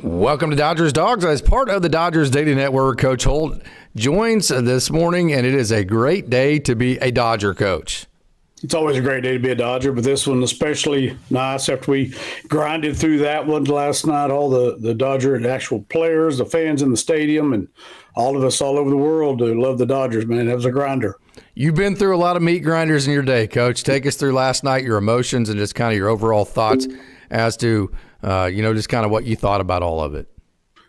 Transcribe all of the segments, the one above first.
Welcome to Dodgers Dawgs. As part of the Dodgers Daily Network, Coach Holt joins this morning, and it is a great day to be a Dodger coach. It's always a great day to be a Dodger, but this one especially nice after we grinded through that one last night. All the Dodger actual players, the fans in the stadium, and all of us all over the world who love the Dodgers, man. That was a grinder. You've been through a lot of meat grinders in your day, Coach. Take us through last night, your emotions, and just kind of your overall thoughts as to just kind of what you thought about all of it.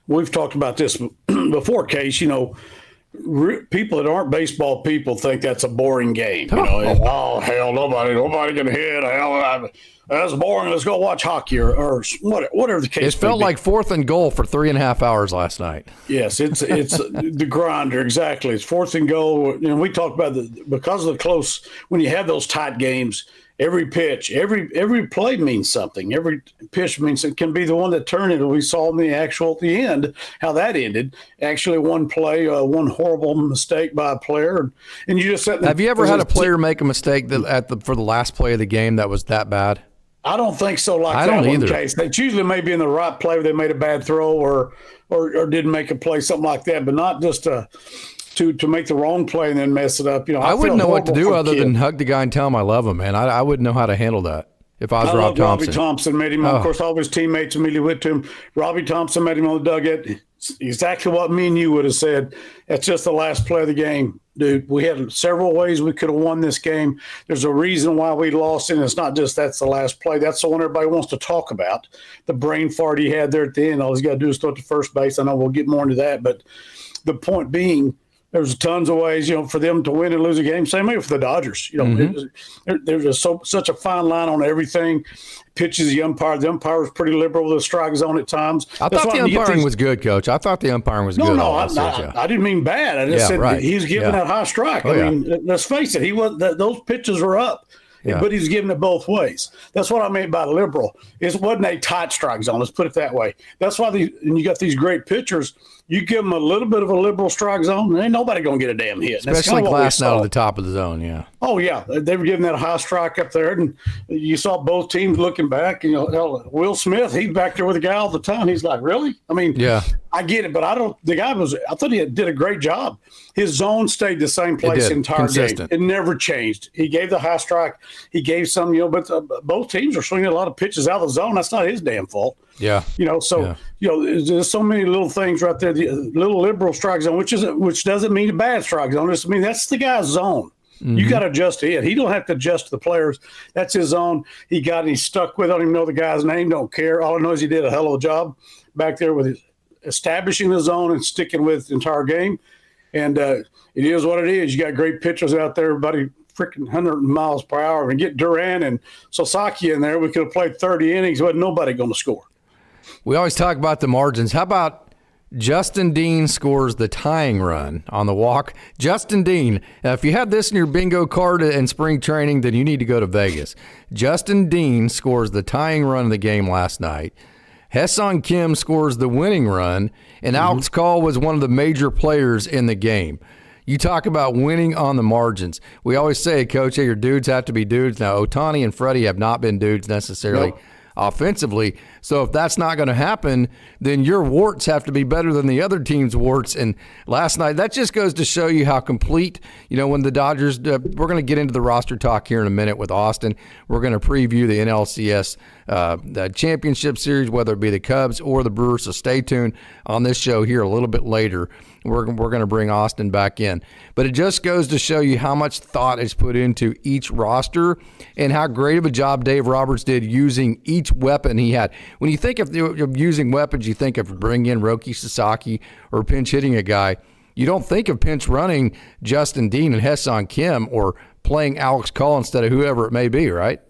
We've talked about this before, Case. People that aren't baseball people think that's a boring game. Oh hell, nobody can hit. Hell, that's boring. Let's go watch hockey or whatever the case. It felt like 4th and goal for 3.5 hours last night. Yes, it's the grinder, exactly. It's 4th and goal. We talked about because of the close, when you have those tight games. Every pitch, every play means something. Every pitch means it can be the one that turned it. We saw in at the end how that ended. Actually, one play, one horrible mistake by a player, and you just said. Have you ever had a player make a mistake for the last play of the game that was that bad? I don't think so. I don't either. Case. It's usually maybe in the right play where they made a bad throw or didn't make a play, something like that, but not just to make the wrong play and then mess it up. I wouldn't know what to do other than hug the guy and tell him I love him, man. I wouldn't know how to handle that if I was Rob Thompson. Robbie Thompson met him. Of course, all of his teammates immediately went to him. Robbie Thompson met him on the dugout. Exactly what me and you would have said. That's just the last play of the game. Dude, we had several ways we could have won this game. There's a reason why we lost, and it's not just that's the last play. That's the one everybody wants to talk about. The brain fart he had there at the end. All he's got to do is throw it to first base. I know we'll get more into that, but the point being, there's tons of ways, for them to win and lose a game. Same way for the Dodgers. There's such a fine line on everything. Pitches the umpire. The umpire was pretty liberal with the strike zone at times. I thought the umpiring was good, Coach. I thought the umpiring was good. No, I didn't mean bad. I just said he was giving that high strike. Let's face it, those pitches were up. Yeah. But he's giving it both ways. That's what I meant by liberal. It wasn't a tight strike zone. Let's put it that way. That's why and you got these great pitchers. You give them a little bit of a liberal strike zone, and ain't nobody going to get a damn hit. Especially glassing out of the top of the zone, yeah. Oh, yeah. They were giving that high strike up there, and you saw both teams looking back. Will Smith, he's back there with the guy all the time. He's like, really? I mean, yeah. I get it, but I thought he did a great job. His zone stayed the same place the entire game. It never changed. He gave the high strike. He gave some, but both teams are swinging a lot of pitches out of the zone. That's not his damn fault. Yeah. There's so many little things right there. The little liberal strike zone, which doesn't mean a bad strike zone. Just that's the guy's zone. Mm-hmm. You got to adjust to it. He don't have to adjust to the players. That's his zone. He got it. He's stuck with it. I don't even know the guy's name. Don't care. All I know is he did a hell of a job back there with establishing the zone and sticking with the entire game. And it is what it is. You got great pitchers out there. Everybody freaking 100 miles per hour. And get Duran and Sasaki in there. We could have played 30 innings. Wasn't nobody going to score. We always talk about the margins. How about Justin Dean scores the tying run on the walk? Justin Dean, if you had this in your bingo card in spring training, then you need to go to Vegas. Justin Dean scores the tying run of the game last night. Hae-Sung Kim scores the winning run, and Alex Call was one of the major players in the game. You talk about winning on the margins. We always say, Coach, your dudes have to be dudes. Now, Ohtani and Freddie have not been dudes necessarily. Nope. Offensively. So if that's not going to happen, then your warts have to be better than the other team's warts. And last night, that just goes to show you how complete, when the Dodgers, we're going to get into the roster talk here in a minute with Austin. We're going to preview the NLCS the championship series, whether it be the Cubs or the Brewers. So stay tuned on this show here a little bit later. We're going to bring Austin back in. But it just goes to show you how much thought is put into each roster and how great of a job Dave Roberts did using each weapon he had. When you think of using weapons, you think of bringing in Roki Sasaki or pinch hitting a guy. You don't think of pinch running Justin Dean and Hae-Sung Kim or playing Alex Call instead of whoever it may be, right?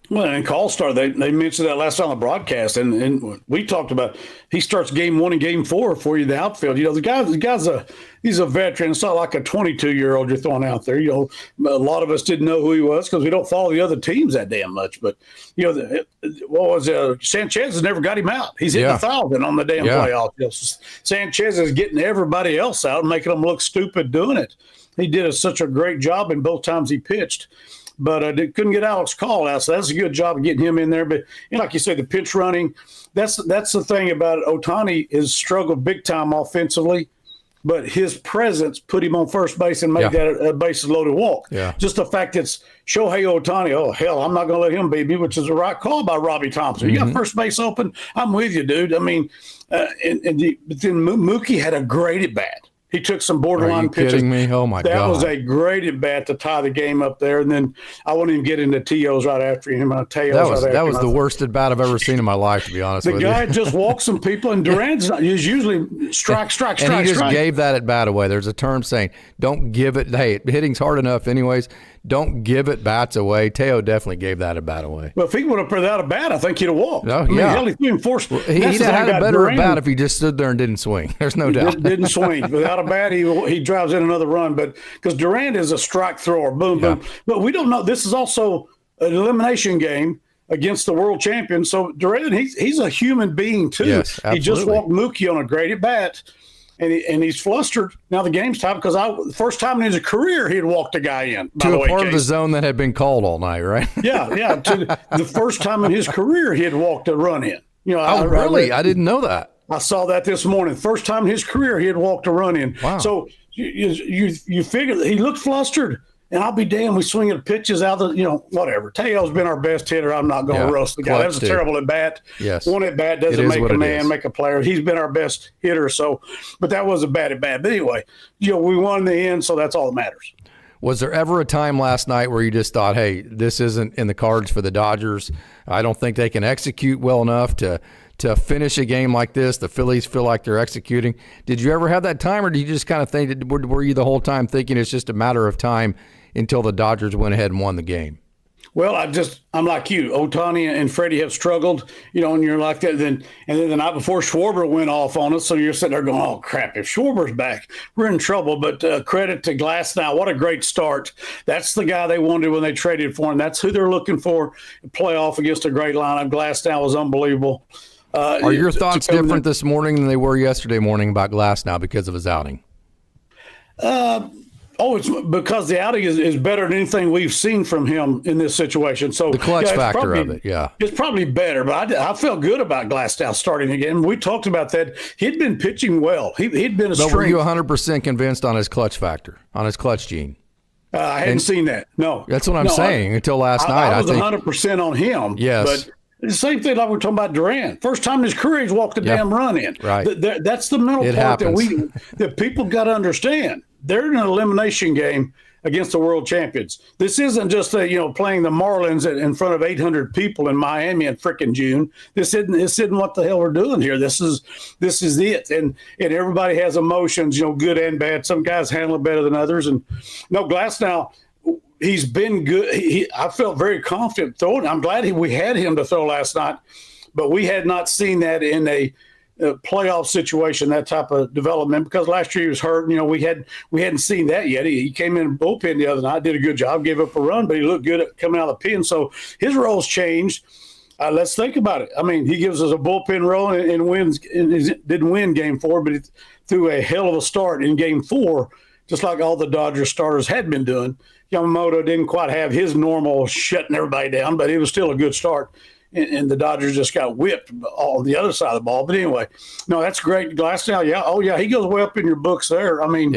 Well, and Call started, they mentioned that last time on the broadcast, and we talked about he starts game 1 and game 4 for you in the outfield. The guy's he's a veteran. It's not like a 22-year-old you're throwing out there. A lot of us didn't know who he was because we don't follow the other teams that damn much. But Sanchez has never got him out. He's hitting 1,000 on the damn playoff. Sanchez is getting everybody else out and making them look stupid doing it. He did such a great job in both times he pitched. but they couldn't get Alex Call out. So that's a good job of getting him in there. But like you say, the pitch running, that's the thing about Ohtani is struggled big time offensively. But his presence put him on first base and made that a bases loaded walk. Yeah. Just the fact that it's Shohei Ohtani, oh, hell, I'm not going to let him beat me, which is the right call by Robbie Thompson. You got first base open, I'm with you, dude. I mean, but then Mookie had a great at-bat. He took some borderline pitches. Are you kidding me? Oh, my God. That was a great at-bat to tie the game up there. And then I wouldn't even get into T.O.'s right after him. That was the worst at-bat I've ever seen in my life, to be honest with you. The guy just walks some people, and Durant's is usually strike. And he just gave that at-bat away. There's a term saying, don't give it – hey, hitting's hard enough anyways. Don't give it bats away. Teo definitely gave that at-bat away. Well, if he would have put that at-bat, I think he'd have walked. Oh, yeah. Hell, he threw him forced. He'd have had a better at-bat if he just stood there and didn't swing. There's no doubt. Didn't swing. Without a bat, he drives in another run. But because Durant is a strike thrower, boom, boom. But we don't know. This is also an elimination game against the world champion. So Durant, he's a human being too. Yes, absolutely. He just walked Mookie on a great at-bat. And he's flustered. Now the game's tied because the first time in his career he had walked a guy in. To a part of the zone that had been called all night, right? Yeah. To the first time in his career he had walked a run in. Really? I didn't know that. I saw that this morning. First time in his career he had walked a run in. Wow. So you figure he looked flustered. And I'll be damned, we swing at pitches out of whatever. Teo's been our best hitter. I'm not going to roast the guy. That was a terrible at bat. Yes. One at bat doesn't make a man, make a player. He's been our best hitter. So, but that was a bad at bat. But anyway, we won in the end, so that's all that matters. Was there ever a time last night where you just thought, hey, this isn't in the cards for the Dodgers? I don't think they can execute well enough to finish a game like this. The Phillies feel like they're executing. Did you ever have that time, or did you just kind of think, were you the whole time thinking it's just a matter of time until the Dodgers went ahead and won the game? Well, I'm like you. Ohtani and Freddie have struggled, and you're like that. And then the night before, Schwarber went off on us. So you're sitting there going, oh, crap, if Schwarber's back, we're in trouble. But credit to Glasnow. What a great start. That's the guy they wanted when they traded for him. That's who they're looking for. Playoff against a great lineup. Glasnow was unbelievable. Are your thoughts different this morning than they were yesterday morning about Glasnow because of his outing? It's because the outing is better than anything we've seen from him in this situation. So the clutch factor of it, it's probably better. But I felt good about Glasnow starting again. We talked about that. He'd been pitching well. He'd been a strength. But were you 100% convinced on his clutch factor, on his clutch gene? I hadn't seen that. No, that's what I'm saying. Until last night, I was 100% on him. Yes. But the same thing like we're talking about Durant. First time in his career, he's walked a damn run in. Right. That's the mental part that people got to understand. They're in an elimination game against the world champions. This isn't just playing the Marlins in front of 800 people in Miami in frickin' June. This isn't what the hell we're doing here. This is it. And everybody has emotions, good and bad. Some guys handle it better than others. And Glasnow, he's been good. I felt very confident throwing. I'm glad we had him to throw last night, but we had not seen that in a playoff situation, that type of development, because last year he was hurt. We hadn't seen that yet. He came in bullpen the other night, did a good job, gave up a run, but he looked good at coming out of the pen. So his role's changed. Let's think about it. I mean, he gives us a bullpen role and wins. And didn't win Game 4, but he threw a hell of a start in Game 4, just like all the Dodgers starters had been doing. Yamamoto didn't quite have his normal shutting everybody down, but it was still a good start. And the Dodgers just got whipped on the other side of the ball. But anyway, no, that's great. Glasnow, he goes way up in your books there. I mean,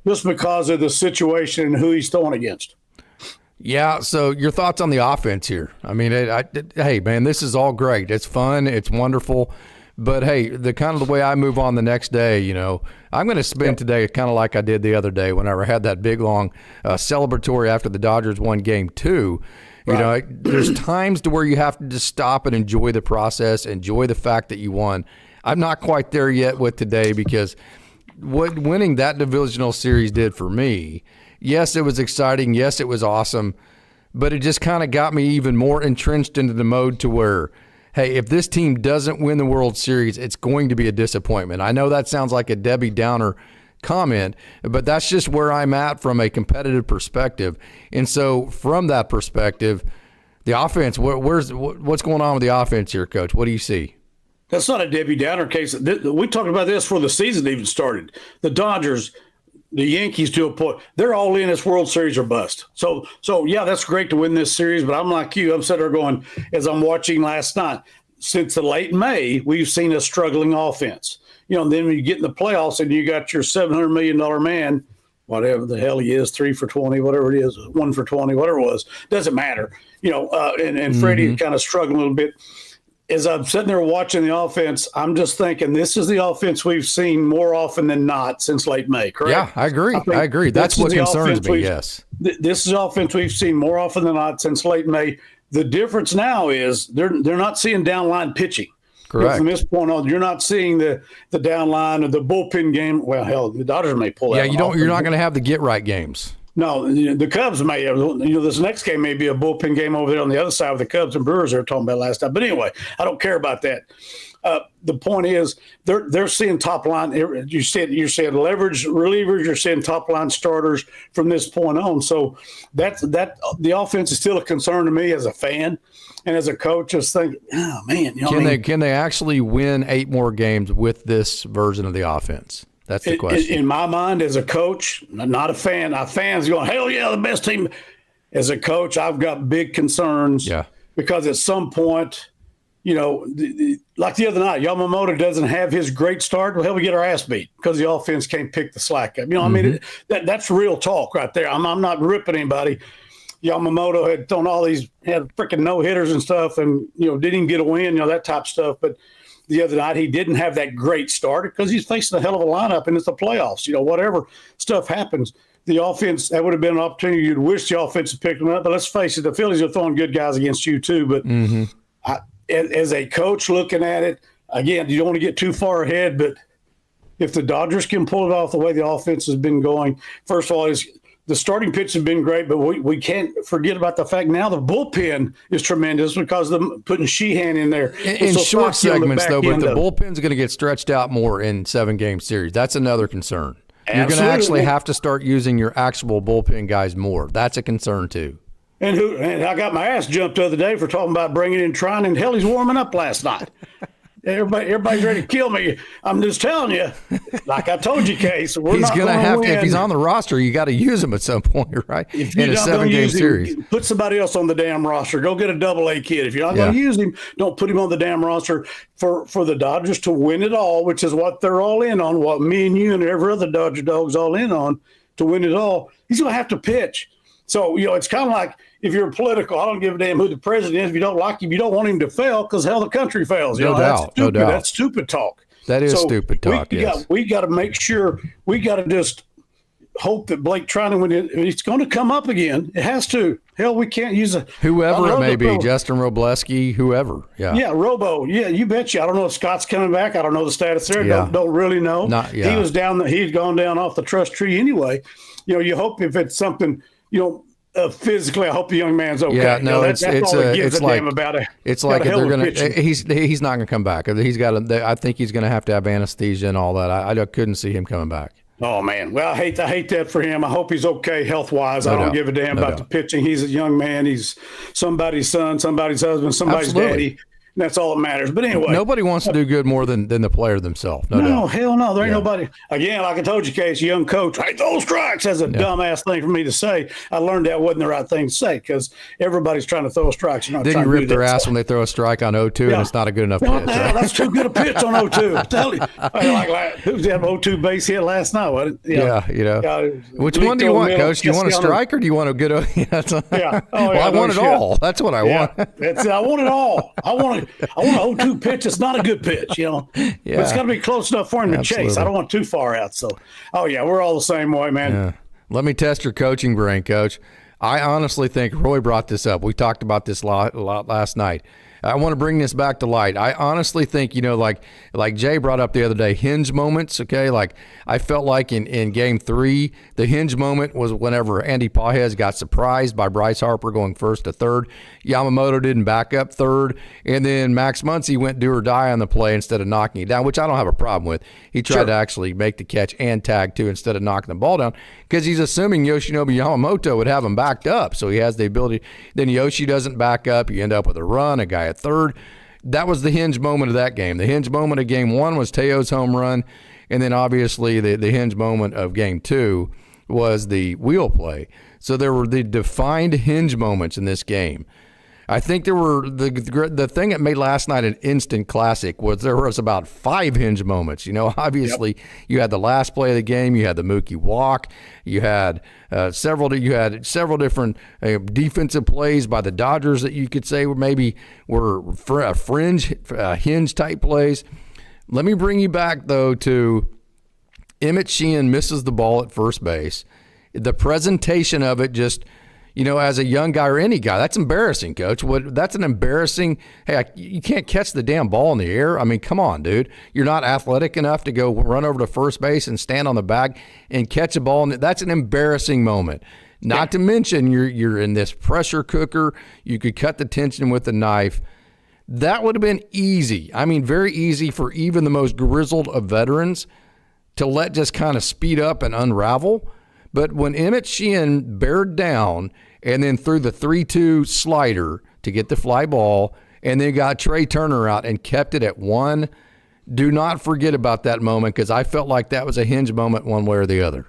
just because of the situation and who he's throwing against. Yeah, so your thoughts on the offense here. I mean, hey, man, this is all great. It's fun. It's wonderful. But, hey, the kind of the way I move on the next day, I'm going to spend today kind of like I did the other day whenever I had that big, long celebratory after the Dodgers won Game 2. There's times to where you have to just stop and enjoy the process, enjoy the fact that you won. I'm not quite there yet with today because what winning that divisional series did for me, yes, it was exciting. Yes, it was awesome. But it just kind of got me even more entrenched into the mode to where, hey, if this team doesn't win the World Series, it's going to be a disappointment. I know that sounds like a Debbie Downer comment, but that's just where I'm at from a competitive perspective. And so from that perspective, the offense, what's going on with the offense here, Coach? What do you see? That's not a Debbie Downer case. We talked about this before the season even started. The Dodgers, the Yankees to a point. They're all in this World Series or bust. So yeah, that's great to win this series. But I'm like you. I'm sitting there going, as I'm watching last night, since the late May, we've seen a struggling offense. And then when you get in the playoffs and you got your $700 million man, whatever the hell he is, 3 for 20, whatever it is, 1 for 20, whatever it was, doesn't matter. And Freddie kind of struggled a little bit. As I'm sitting there watching the offense, I'm just thinking this is the offense we've seen more often than not since late May, correct? Yeah, I agree. That's what concerns me, yes. This is the offense we've seen more often than not since late May. The difference now is they're not seeing downline pitching. Correct. From this point on, you're not seeing the downline or the bullpen game. Well, hell, the Dodgers may pull that. Yeah, you're not going to have the get right games. No, the Cubs may. This next game may be a bullpen game over there on the other side with the Cubs and Brewers they were talking about last time. But anyway, I don't care about that. The point is they're seeing top line. You're seeing leverage relievers. You're seeing top line starters from this point on. So that the offense is still a concern to me as a fan and as a coach. Just think, oh man, can they actually win 8 more games with this version of the offense? That's the question. In my mind, as a coach, not a fan. Fans going, hell yeah, the best team. As a coach, I've got big concerns. Yeah. Because at some point, like the other night, Yamamoto doesn't have his great start. Well, hell, we get our ass beat because the offense can't pick the slack up. I mean, that's real talk right there. I'm not ripping anybody. Yamamoto had thrown had freaking no-hitters and stuff and, didn't even get a win, that type of stuff. But the other night, he didn't have that great start because he's facing a hell of a lineup and it's the playoffs. Whatever stuff happens, the offense, that would have been an opportunity. You'd wish the offense had picked them up. But let's face it, the Phillies are throwing good guys against you too. But as a coach looking at it, again, you don't want to get too far ahead. But if the Dodgers can pull it off the way the offense has been going, first of all, the starting pitch has been great, but we can't forget about the fact now the bullpen is tremendous because of them putting Sheehan in there. In short segments, though, but the bullpen's going to get stretched out more in 7-game series. That's another concern. You're going to actually have to start using your actual bullpen guys more. That's a concern, too. And I got my ass jumped the other day for talking about bringing in Trine, and hell, he's warming up last night. Everybody's ready to kill me. I'm just telling you, like I told you, Case, he's going to have to. If he's on the roster, you got to use him at some point, right? If you're in a 7-game series, put somebody else on the damn roster. Go get a AA kid. If you're not going to use him, don't put him on the damn roster. For the Dodgers to win it all, which is what they're all in on, what me and you and every other Dodger dog's all in on, to win it all, he's going to have to pitch. So, it's kind of like if you're political, I don't give a damn who the president is. If you don't like him, you don't want him to fail because hell, the country fails. No doubt. That's stupid talk. That is stupid talk, we got to make sure, we got to just hope that Blake Trinan, when it's going to come up again, it has to. Hell, we can't use whoever it may be, Justin Robleski, whoever. Yeah. Yeah, Robo. Yeah, you betcha. I don't know if Scott's coming back. I don't know the status there. Yeah. Don't really know. He'd gone down off the trust tree anyway. You hope if it's something, physically, I hope the young man's okay. Yeah, no, that's all it gives a damn about it. It's like if they're going to. He's not going to come back. I think he's going to have anesthesia and all that. I couldn't see him coming back. Oh man, well I hate that for him. I hope he's okay health wise. I don't give a damn about the pitching. He's a young man. He's somebody's son, somebody's husband, somebody's daddy. That's all that matters. But anyway, nobody wants to do good more than the player themselves. No doubt. Hell no. There ain't nobody. Again, like I told you, Case, young coach, I throw strikes. That's a dumbass thing for me to say. I learned that wasn't the right thing to say because everybody's trying to throw strikes. Didn't you rip their ass when they throw a strike on 0-2 and it's not a good enough pitch? Right? That's too good a pitch on 0-2. I tell you. Who's that 0-2 base hit last night? Which one do you want, Coach? Do you want a strike or do you want a good? I want it all. That's what I want. I want it all. I want an 0-2 pitch. It's not a good pitch, But it's got to be close enough for him to chase. I don't want too far out. So, we're all the same way, man. Yeah. Let me test your coaching brain, Coach. I honestly think Roy brought this up. We talked about this a lot last night. I want to bring this back to light. I honestly think, like Jay brought up the other day, hinge moments, okay? Like, I felt like in Game 3, the hinge moment was whenever Andy Pages got surprised by Bryce Harper going first to third. Yamamoto didn't back up third. And then Max Muncy went do or die on the play instead of knocking it down, which I don't have a problem with. He tried to actually make the catch and tag, too, instead of knocking the ball down because he's assuming Yoshinobu Yamamoto would have him backed up. So he has the ability. Then Yoshi doesn't back up. You end up with a run, a guy at third. that was the hinge moment of that game. The hinge moment of game one was Teo's home run, and then obviously the hinge moment of game two was the wheel play. So there were the defined hinge moments in this game. I think there were the thing that made last night an instant classic was there was about 5 hinge moments. You know, obviously you had the last play of the game, you had the Mookie walk, you had several different defensive plays by the Dodgers that you could say were fringe hinge type plays. Let me bring you back though to Emmett Sheehan misses the ball at first base. The presentation of it just, you know, as a young guy or any guy, that's embarrassing, Coach. That's an embarrassing, you can't catch the damn ball in the air. I mean, come on, dude. You're not athletic enough to go run over to first base and stand on the bag and catch a ball. That's an embarrassing moment. Not to mention you're in this pressure cooker. You could cut the tension with a knife. That would have been easy. I mean, very easy for even the most grizzled of veterans to let just kind of speed up and unravel. But when Emmett Sheehan bared down and then threw the 3-2 slider to get the fly ball and then got Trey Turner out and kept it at 1, do not forget about that moment because I felt like that was a hinge moment one way or the other.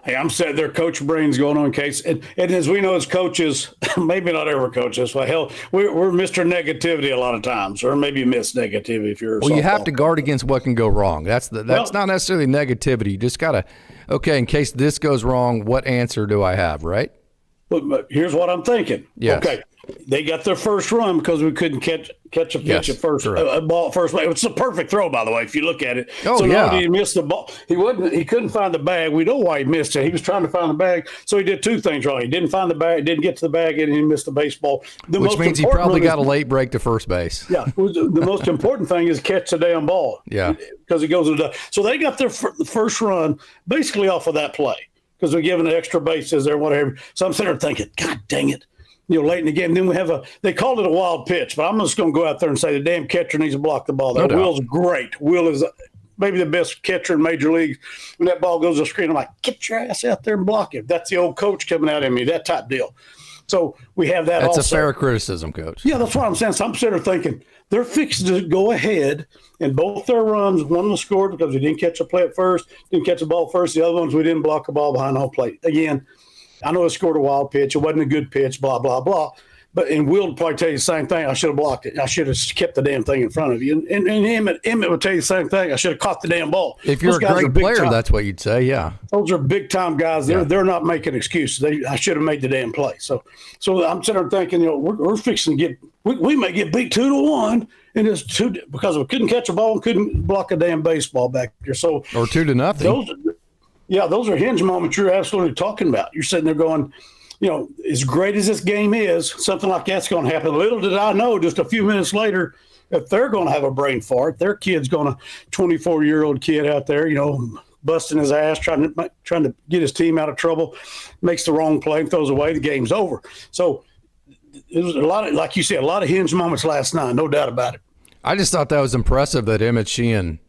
Hey, I'm saying their coach brains going on, Case. And as we know as coaches, maybe not ever coaches, well, hell, we're Mr. Negativity a lot of times, or maybe Miss Negativity if you're a Well, you have softball. to guard against what can go wrong. That's not necessarily negativity. You just got to, okay, in case this goes wrong, what answer do I have, right? But here's what I'm thinking. Yes. Okay, they got their first run because we couldn't catch a pitch at first, a ball at first. It's a perfect throw, by the way, if you look at it. Oh, so yeah. not only did he miss the ball, he couldn't find the bag. We know why he missed it. He was trying to find the bag, so he did 2 things wrong. He didn't find the bag, didn't get to the bag, and he missed the baseball. Which means he probably got a late break to first base. Yeah, the most important thing is catch the damn ball. Yeah, because he goes to the. So they got their first run basically off of that play because we're giving the extra bases there, whatever. So I'm sitting there thinking, God dang it. You know, late in the game. Then we have they called it a wild pitch, but I'm just going to go out there and say the damn catcher needs to block the ball. Will's great. Will is maybe the best catcher in Major League. When that ball goes to the screen, I'm like, get your ass out there and block it. That's the old coach coming out at me, that type deal. So we have that That's also. a fair criticism, Coach. Yeah, that's what I'm saying. So I'm sitting there thinking they're fixing to go ahead and both their runs, one was scored because we didn't catch a play at first, didn't catch a ball first. The other ones, we didn't block a ball behind home plate. Again, I know it scored a wild pitch. It wasn't a good pitch, blah, blah, blah. But Will would probably tell you the same thing. I should have blocked it. I should have kept the damn thing in front of you. And Emmett would tell you the same thing. I should have caught the damn ball. If you're a great player, that's what you'd say, yeah. Those are big-time guys. They're not making excuses. I should have made the damn play. So I'm sitting there thinking, you know, we're fixing to get we may get beat 2-1, and it's 2 because we couldn't catch a ball and couldn't block a damn baseball back there. So or 2-0. Those are hinge moments you're absolutely talking about. You're sitting there going, you know, as great as this game is, something like that's going to happen. Little did I know just a few minutes later that they're going to have a brain fart. Their kid's going to 24-year-old kid out there, you know, busting his ass, trying to get his team out of trouble, makes the wrong play and throws away. The game's over. So it was a lot of, like you said, a lot of hinge moments last night, no doubt about it. I just thought that was impressive that Emmett Sheehan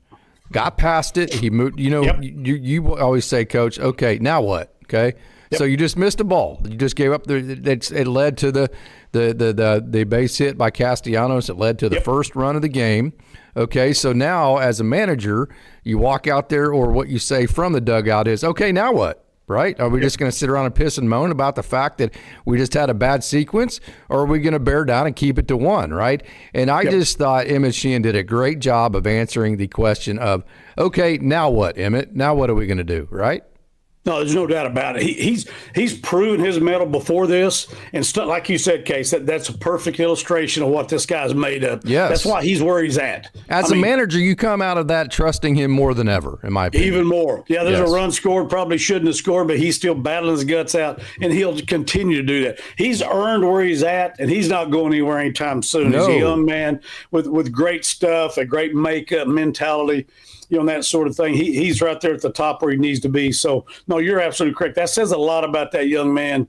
got past it. He moved. You know, you always say, Coach, okay, now what? Okay. Yep. So you just missed a ball. You just gave up. It led to the base hit by Castellanos. It led to the first run of the game. Okay, so now as a manager, you walk out there, or what you say from the dugout is, okay, now what? Right? Are we just going to sit around and piss and moan about the fact that we just had a bad sequence, or are we going to bear down and keep it to 1, right? And I just thought Emmett Sheehan did a great job of answering the question of, okay, now what, Emmett? Now what are we going to do, right? No, there's no doubt about it. He's proven his mettle before this, and like you said, Case, that's a perfect illustration of what this guy's made of. Yes, that's why he's where he's at. As a manager, you come out of that trusting him more than ever, in my opinion. Even more. Yeah, there's a run scored, probably shouldn't have scored, but he's still battling his guts out, and he'll continue to do that. He's earned where he's at, and he's not going anywhere anytime soon. No. He's a young man with great stuff, a great makeup, mentality. You know, that sort of thing. He's right there at the top where he needs to be. So, no, you're absolutely correct. That says a lot about that young man,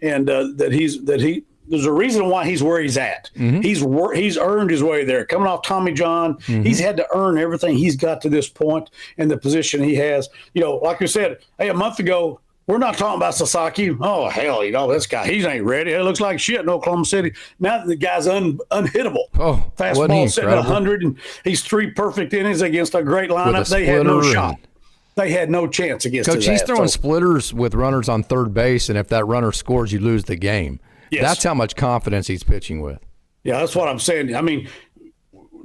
and there's a reason why he's where he's at. Mm-hmm. He's earned his way there. Coming off Tommy John, he's had to earn everything he's got to this point and the position he has. You know, like I said, hey, a month ago, We're not talking about Sasaki. Oh, hell, this guy, he ain't ready. It looks like shit in Oklahoma City. Now the guy's unhittable. Oh, fastball sitting at 100, and he's 3 perfect innings against a great lineup. They had no shot. They had no chance against Coach, he's throwing splitters with runners on third base, and if that runner scores, you lose the game. Yes. That's how much confidence he's pitching with. Yeah, that's what I'm saying. I mean,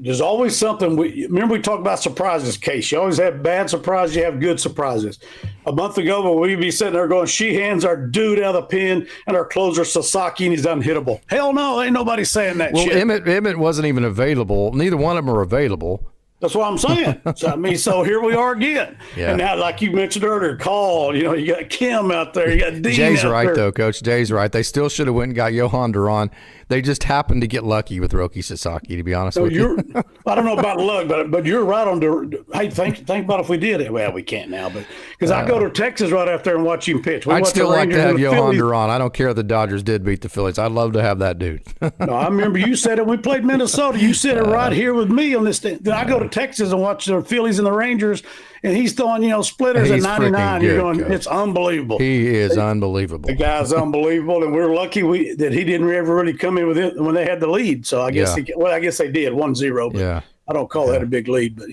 there's always something. Remember we talked about surprises, Case. You always have bad surprises. You have good surprises. A month ago, we'd be sitting there going, Sheehan's our dude out of the pen, and our closer, Sasaki, and he's unhittable. Hell no, ain't nobody saying that shit. Well, Emmett wasn't even available. Neither one of them are available. That's what I'm saying. So here we are again. Yeah. And now, like you mentioned earlier, Call, you got Kim out there. You got Dean Jay's out right, there. though, Coach. Jay's right. They still should have went and got Johan Duran. They just happened to get lucky with Roki Sasaki, to be honest with you. I don't know about luck, but you're right on the – hey, think about if we did it. Well, we can't now, but because I go to Texas right after and watch him pitch. I'd still like to have Johan Duran. I don't care if the Dodgers did beat the Phillies. I'd love to have that dude. No, I remember you said it when we played Minnesota. You said it right here with me on this thing. Then I go to Texas and watch the Phillies and the Rangers, and he's throwing, splitters at 99. You're going, Coach. It's unbelievable. He is unbelievable. The guy's unbelievable, and we're lucky that he didn't ever really come in with it when they had the lead. So I guess I guess they did 1-0, but I don't call that a big lead. But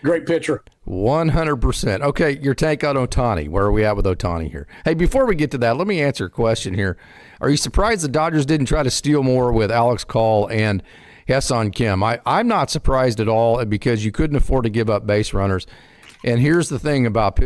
great pitcher. 100%. Okay, your take on Ohtani. Where are we at with Ohtani here? Hey, before we get to that, let me answer a question here. Are you surprised the Dodgers didn't try to steal more with Alex Call and Hyun-Soo Kim? I'm not surprised at all because you couldn't afford to give up base runners. And here's the thing about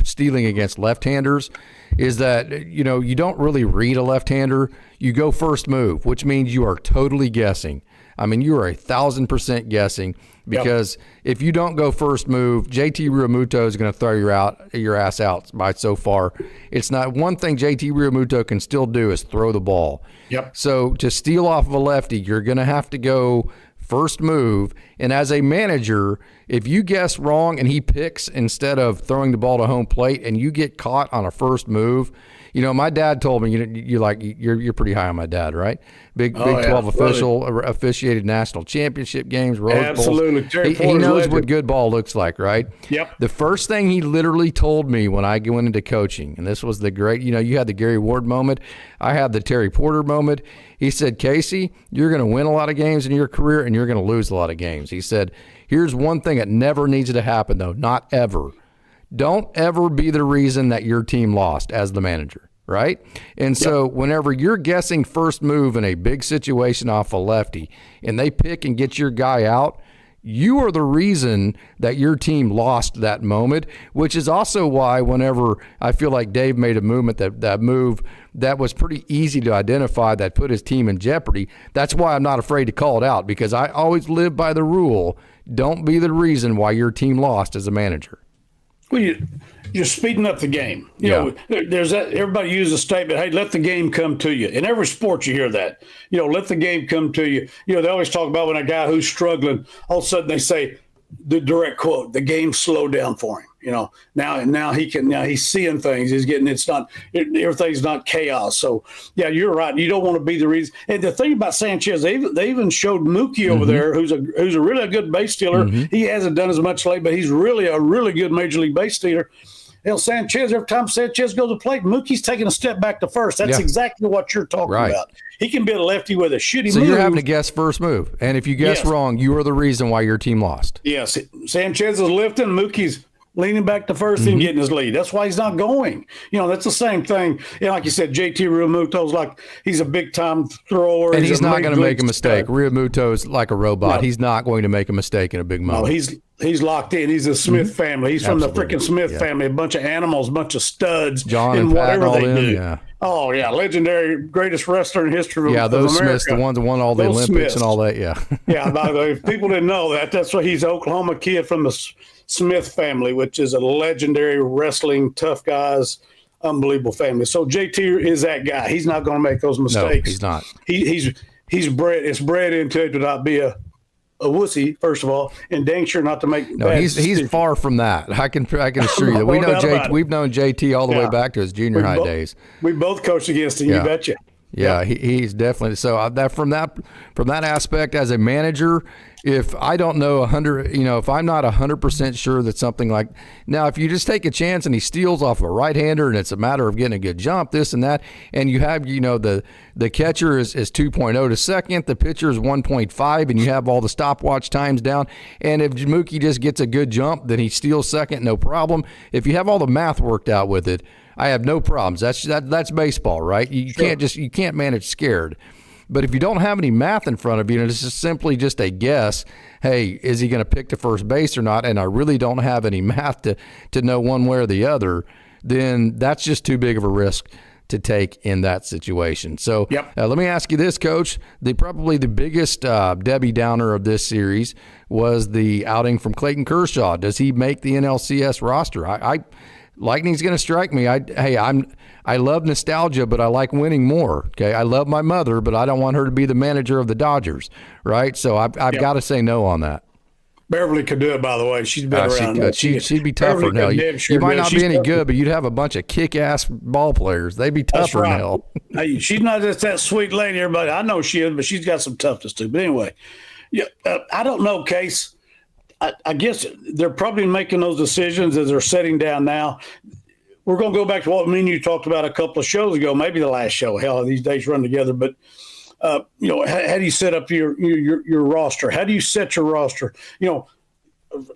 stealing against left-handers is that, you don't really read a left-hander. You go first move, which means you are totally guessing. I mean, you are 1,000% guessing because if you don't go first move, JT Realmuto is going to throw your ass out by so far. It's not one thing JT Realmuto can still do is throw the ball. Yep. So to steal off of a lefty, you're going to have to go first move. And as a manager, if you guess wrong and he picks instead of throwing the ball to home plate and you get caught on a first move, my dad told me you're pretty high on my dad, right? Big 12 official, officiated national championship games, Rose Bowls. Absolutely. He knows what good ball looks like, right? Yep. The first thing he literally told me when I went into coaching, and this was the great, you had the Gary Ward moment, I had the Terry Porter moment. He said, Casey, you're going to win a lot of games in your career and you're going to lose a lot of games. He said, here's one thing that never needs to happen, though, not ever. Don't ever be the reason that your team lost as the manager, right? And so whenever you're guessing first move in a big situation off a lefty and they pick and get your guy out, you are the reason that your team lost that moment, which is also why whenever I feel like Dave made a movement, that move that was pretty easy to identify that put his team in jeopardy, that's why I'm not afraid to call it out because I always live by the rule, don't be the reason why your team lost as a manager. Well, you're speeding up the game. There's that. Everybody uses a statement, hey, let the game come to you. In every sport, you hear that. Let the game come to you. They always talk about when a guy who's struggling, all of a sudden they say the direct quote, the game slowed down for him. Now he's seeing things. Everything's not chaos. So, you're right. You don't want to be the reason. And the thing about Sanchez, they even showed Mookie over there, who's a really good base stealer. He hasn't done as much lately, but he's really a really good major league base stealer. Sanchez, every time Sanchez goes to plate, Mookie's taking a step back to first. That's exactly what you're talking about. He can be a lefty with a shitty move. So you're having to guess first move. And if you guess wrong, you are the reason why your team lost. Yes. Sanchez is lifting, Mookie's leaning back to first and getting his lead. That's why he's not going. That's the same thing. Like you said, JT Realmuto's like he's a big-time thrower. And he's not going to make a mistake. Realmuto's like a robot. No. He's not going to make a mistake in a big moment. No, he's locked in. He's a Smith family. He's from the freaking Smith family, a bunch of animals, a bunch of studs. John and whatever they do. Yeah. Oh, yeah, legendary, greatest wrestler in history of those America. Smiths, the ones that won all the Olympics Smiths. And all that, By the way, if people didn't know that, that's why he's an Oklahoma kid from the Smith family, which is a legendary wrestling, tough guys, unbelievable family. So JT is that guy. He's not going to make those mistakes. No, he's not. He's bred. It's bred into it to not be a wussy, first of all, and dang sure not to make. No, he's far from that. I can assure you that we've known JT all the way back to his junior high days. We both coached against him. You betcha. Yeah, he's definitely so. That from that aspect, as a manager, if I don't know 100, if I'm not 100% sure that something like now, if you just take a chance and he steals off a right-hander and it's a matter of getting a good jump, this and that, and you have the catcher is 2.0 to second, the pitcher is 1.5, and you have all the stopwatch times down, and if Mookie just gets a good jump, then he steals second, no problem. If you have all the math worked out with it, I have no problems. That's baseball, right? You can't manage scared. But if you don't have any math in front of you and it's just simply just a guess, hey, is he going to pick to first base or not? And I really don't have any math to know one way or the other, then that's just too big of a risk to take in that situation. So let me ask you this, Coach. Probably the biggest Debbie Downer of this series was the outing from Clayton Kershaw. Does he make the NLCS roster? Lightning's going to strike me. I love nostalgia, but I like winning more. Okay, I love my mother, but I don't want her to be the manager of the Dodgers, right? So I've got to say no on that. Beverly could do it, by the way. She's been around. She'd be tougher now. You might not be any good, but you'd have a bunch of kick-ass ball players. They'd be tougher now. Hey, she's not just that sweet lady, everybody. I know she is, but she's got some toughness too. But anyway, I don't know, Case. I guess they're probably making those decisions as they're sitting down now. We're going to go back to what me and you talked about a couple of shows ago, maybe the last show. Hell, these days run together. But, how do you set up your roster? How do you set your roster?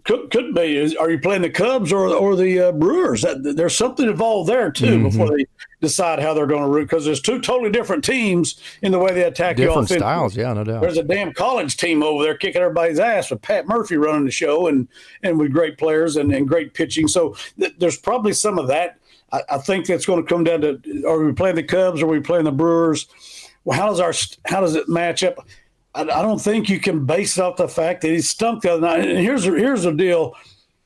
Could be, are you playing the Cubs or the Brewers? There's something involved there, too, before they decide how they're going to root, because there's two totally different teams in the way they attack you. Different styles, yeah, no doubt. There's a damn college team over there kicking everybody's ass with Pat Murphy running the show and with great players and great pitching. So there's probably some of that. I think that's going to come down to, are we playing the Cubs or are we playing the Brewers? Well, how does it match up? I don't think you can base it off the fact that he stunk the other night. And here's the deal.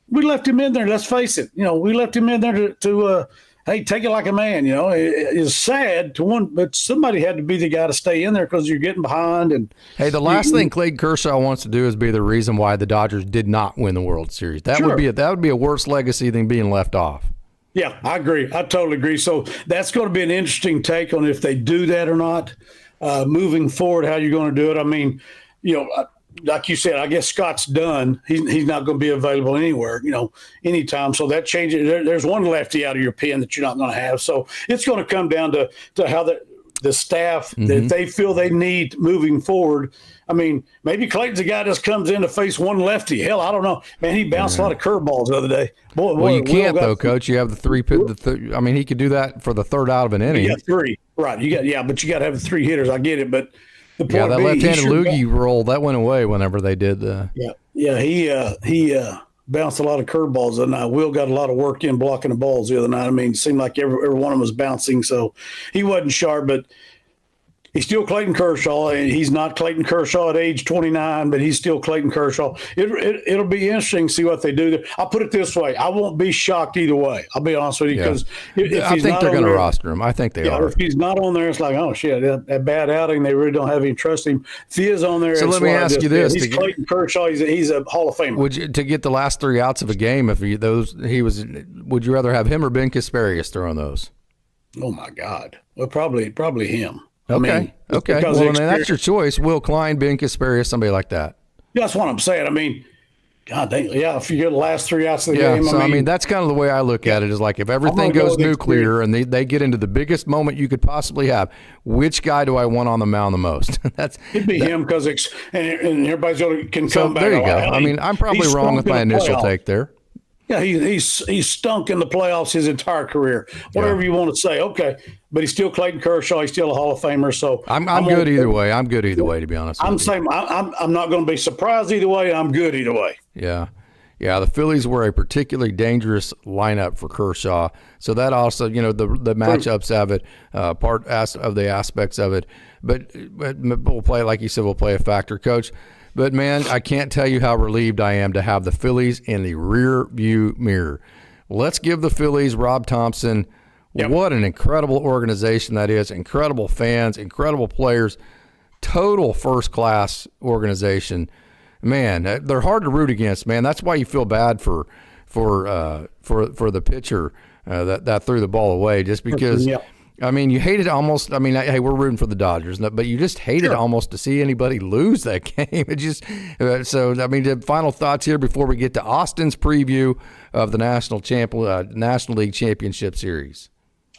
We left him in there. Let's face it. We left him in there to hey, take it like a man. It's sad to one, but somebody had to be the guy to stay in there because you're getting behind. And hey, the last thing Clayton Kershaw wants to do is be the reason why the Dodgers did not win the World Series. That would be a worse legacy than being left off. Yeah, I agree. I totally agree. So that's going to be an interesting take on if they do that or not. Moving forward, how you're going to do it. I mean, like you said, I guess Scott's done. He's not going to be available anywhere, anytime. So that changes. There's one lefty out of your pen that you're not going to have. So it's going to come down to how the staff that they feel they need moving forward. I mean, maybe Clayton's a guy just comes in to face one lefty. Hell, I don't know. Man, he bounced a lot of curveballs the other day. Well, you can't though, Coach. You have the three. I mean, he could do that for the third out of an inning. You got three, right? But you got to have the three hitters. I get it, but the point that left-handed loogie roll that went away whenever they did the. He bounced a lot of curveballs the other night. Will got a lot of work in blocking the balls the other night. I mean, it seemed like every one of them was bouncing, so he wasn't sharp, but. He's still Clayton Kershaw. He's not Clayton Kershaw at age 29, but he's still Clayton Kershaw. It'll be interesting to see what they do there. I'll put it this way. I won't be shocked either way. I'll be honest with you, because I think they're going to roster him. I think they are. If he's not on there, it's like, oh, shit, that bad outing. They really don't have any trust in him. If he is on there, so let me ask you this. He's Clayton Kershaw. He's a Hall of Famer. To get the last three outs of a game, would you rather have him or Ben Kasparius throwing those? Oh, my God. Well, probably him. Okay. Well, I mean, that's your choice. Will Klein, Ben Kasparius, somebody like that. Yeah, that's what I'm saying. I mean, God dang, if you get the last three outs of the game. So, I mean, that's kind of the way I look at it, is like if everything goes nuclear and they get into the biggest moment you could possibly have, which guy do I want on the mound the most? It'd be him, because and everybody's can come back. There you go. I mean, I'm probably wrong with my initial take there. Yeah, he's stunk in the playoffs his entire career. Whatever you want to say, okay. But he's still Clayton Kershaw. He's still a Hall of Famer. So I'm good either way. I'm good either way, to be honest. I'm not going to be surprised either way. I'm good either way. Yeah. The Phillies were a particularly dangerous lineup for Kershaw. So that also, the matchups of it, part of the aspects of it. But we'll play, like you said, we'll play a factor, Coach. But, man, I can't tell you how relieved I am to have the Phillies in the rear view mirror. Let's give the Phillies Rob Thompson. Yep. What an incredible organization that is. Incredible fans, incredible players, total first-class organization. Man, they're hard to root against, man. That's why you feel bad for the pitcher that threw the ball away, just because I mean, you hated almost. I mean, hey, we're rooting for the Dodgers, but you just hated almost to see anybody lose that game. It just so. I mean, the final thoughts here before we get to Austin's preview of the National League Championship Series.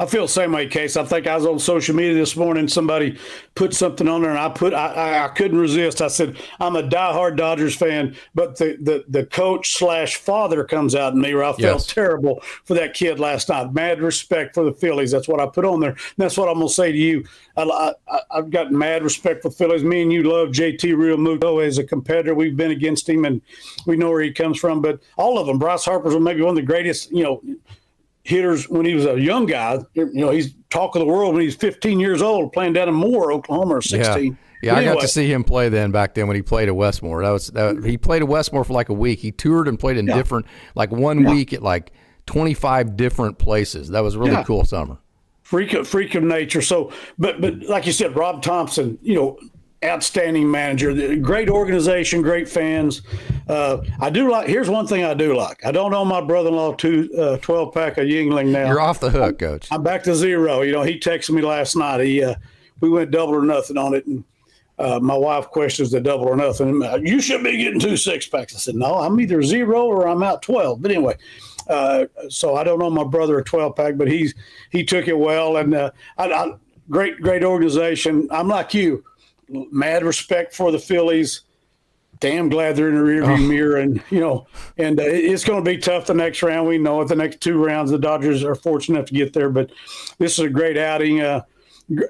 I feel the same way, Case. I think I was on social media this morning. Somebody put something on there, and I couldn't resist. I said, I'm a diehard Dodgers fan, but the coach / father comes out in me where I felt terrible for that kid last night. Mad respect for the Phillies. That's what I put on there. And that's what I'm going to say to you. I've got mad respect for Phillies. Me and you love JT Real Muto as a competitor. We've been against him, and we know where he comes from. But all of them, Bryce Harper's maybe one of the greatest, hitters when he was a young guy. He's talk of the world when he's 15 years old, playing down in Moore, Oklahoma, or 16. Yeah, anyway. I got to see him play back then when he played at Westmore. He played at Westmore for like a week. He toured and played in different, like 1 week at like 25 different places. That was really cool summer. Freak of nature. So, but like you said, Rob Thompson, outstanding manager, great organization, great fans. I do like. Here's one thing I do like. I don't owe my brother-in-law 12-pack of Yuengling now. You're off the hook, Coach. I'm back to zero. He texted me last night. We went double or nothing on it, and my wife questions the double or nothing. You should be getting 2 6-packs. I said, no, I'm either zero or I'm out 12. But anyway, so I don't owe my brother a 12-pack, but he took it well, and great organization. I'm like you. Mad respect for the Phillies. Damn glad they're in the rearview mirror, and it's going to be tough the next round. We know it. The next 2 rounds, the Dodgers are fortunate enough to get there, but this is a great outing,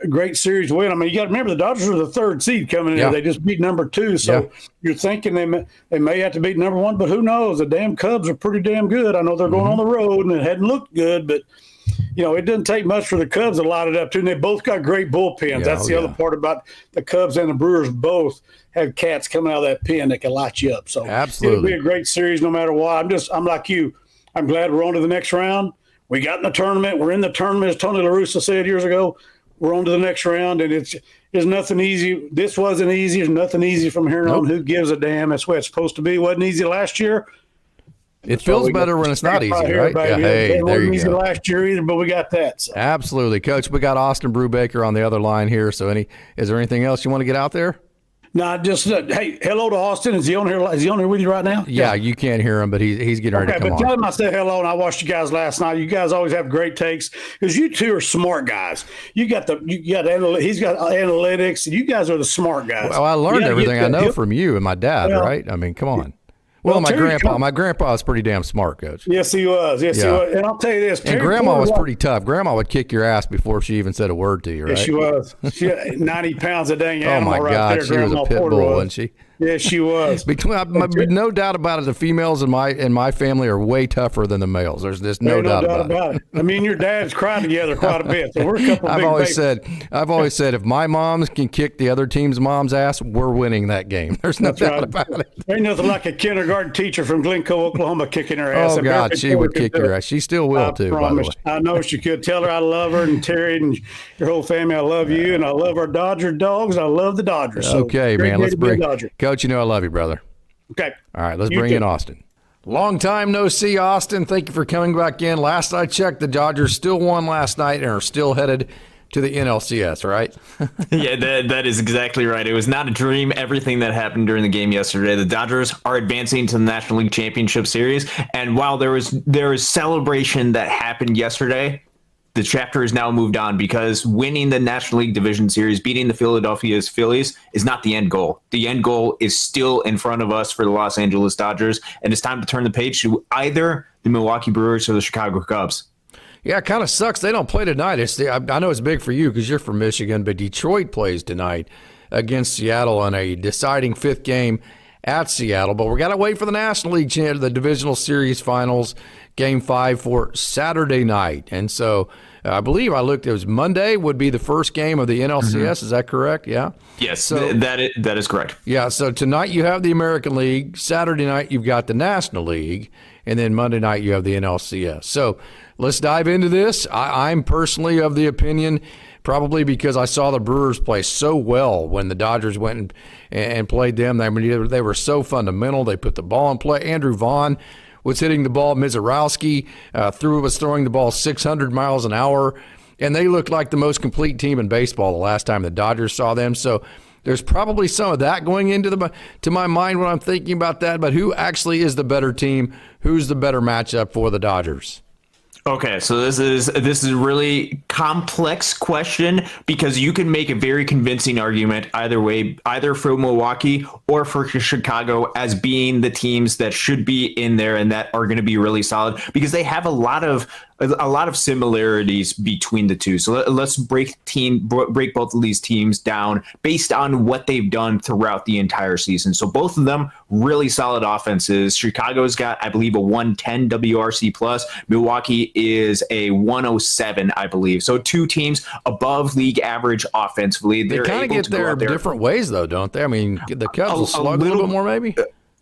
great series win. I mean, you got to remember the Dodgers are the 3rd seed coming in here. They just beat number 2, so you're thinking they may have to beat number 1, but who knows? The damn Cubs are pretty damn good. I know they're going on the road, and it hadn't looked good, but it doesn't take much for the Cubs to light it up, too. And they both got great bullpens. That's the other part about the Cubs and the Brewers. Both have cats coming out of that pen that can light you up. So absolutely, it'll be a great series no matter what. I'm like you. I'm glad we're on to the next round. We got in the tournament. We're in the tournament, as Tony La Russa said years ago. We're on to the next round, and there's nothing easy. This wasn't easy. There's nothing easy from here on. Who gives a damn? That's the way it's supposed to be. It wasn't easy last year. It feels better when it's not easy, right? Yeah, hey, there you go. It wasn't easy last year either, but we got that. So. Absolutely. Coach, we got Austin Brubaker on the other line here. So is there anything else you want to get out there? No, just, hey, hello to Austin. Is he on here? Is he on here with you right now? Yeah, you can't hear him, but he's getting ready to come on. Okay, but tell him I said hello, and I watched you guys last night. You guys always have great takes because you two are smart guys. He's got analytics, and you guys are the smart guys. Well, I learned everything I know from you and my dad, right? I mean, come on. Well, my grandpa was pretty damn smart, Coach. Yes, he was. He was. And I'll tell you this. And Grandma was pretty tough. Grandma would kick your ass before she even said a word to you, right? Yes, she was. She had 90 pounds of dang animal right there. Oh, my God. She was a pit bull, wasn't she? Yes, she was. No doubt about it, the females in my family are way tougher than the males. There's no doubt about it. I mean, your dads cried together quite a bit. So we're a couple I've always said, if my moms can kick the other team's mom's ass, we're winning that game. There's no doubt about it. Ain't nothing like a kindergarten teacher from Glencoe, Oklahoma, kicking her ass. Oh, God, she would kick your ass. She still will, too, by the way. I know she could. Tell her I love her, and Terry and your whole family, I love you, and I love our Dodger dogs. I love the Dodgers. So okay, man, let's bring Coach, I love you, brother. Okay. All right, let's bring in Austin. Long time no see, Austin. Thank you for coming back in. Last I checked, the Dodgers still won last night and are still headed to the NLCS, right? Yeah, that is exactly right. It was not a dream, everything that happened during the game yesterday. The Dodgers are advancing to the National League Championship Series, and while there was celebration that happened yesterday, the chapter has now moved on because winning the National League Division Series, beating the Philadelphia Phillies is not the end goal. The end goal is still in front of us for the Los Angeles Dodgers, and it's time to turn the page to either the Milwaukee Brewers or the Chicago Cubs. Yeah, it kind of sucks. They don't play tonight. I know it's big for you because you're from Michigan, but Detroit plays tonight against Seattle in a deciding 5th game at Seattle. But we got to wait for the National League, the Divisional Series Finals, Game 5 for Saturday night. And so I believe I looked, it was Monday would be the first game of the NLCS. Mm-hmm. Is that correct? Yeah. Yes, so, that is correct. Yeah, so tonight you have the American League. Saturday night you've got the National League. And then Monday night you have the NLCS. So let's dive into this. I'm personally of the opinion, probably because I saw the Brewers play so well when the Dodgers went and played them. They were so fundamental. They put the ball in play. Andrew Vaughn was hitting the ball. Mizorowski was throwing the ball 600 miles an hour. and they looked like the most complete team in baseball the last time the Dodgers saw them. So there's probably some of that going into to my mind when I'm thinking about that. But who actually is the better team? Who's the better matchup for the Dodgers? Okay, so this is a really complex question because you can make a very convincing argument either way, either for Milwaukee or for Chicago as being the teams that should be in there and that are going to be really solid because they have a lot of similarities between the two. So let's break both of these teams down based on what they've done throughout the entire season. So both of them really solid offenses. Chicago's got, I believe, a 110 WRC plus. Milwaukee is a 107, I believe. So two teams above league average offensively. They kind of get there different ways, though, don't they? I mean, the Cubs will slug a little bit more, maybe.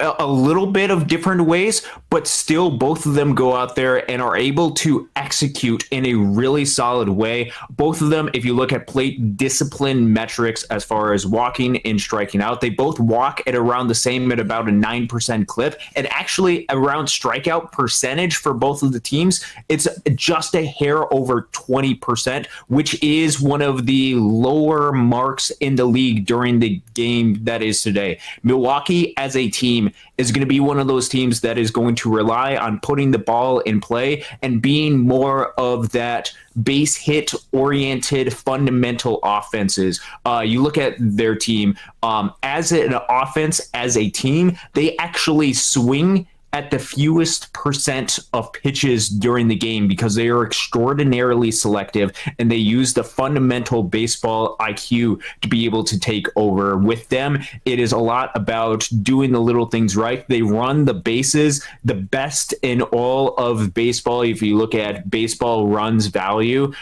A little bit of different ways, but still both of them go out there and are able to execute in a really solid way. Both of them, if you look at plate discipline metrics as far as walking and striking out, they both walk at around the same at about a 9% clip. And actually around strikeout percentage for both of the teams, it's just a hair over 20%, which is one of the lower marks in the league during the game that is today. Milwaukee as a team is going to be one of those teams that is going to rely on putting the ball in play and being more of that base hit oriented fundamental offenses. You look at their team as an offense, as a team, they actually swing at the fewest percent of pitches during the game because they are extraordinarily selective and they use the fundamental baseball IQ to be able to take over. With them, it is a lot about doing the little things right. They run the bases the best in all of baseball. If you look at baseball runs value,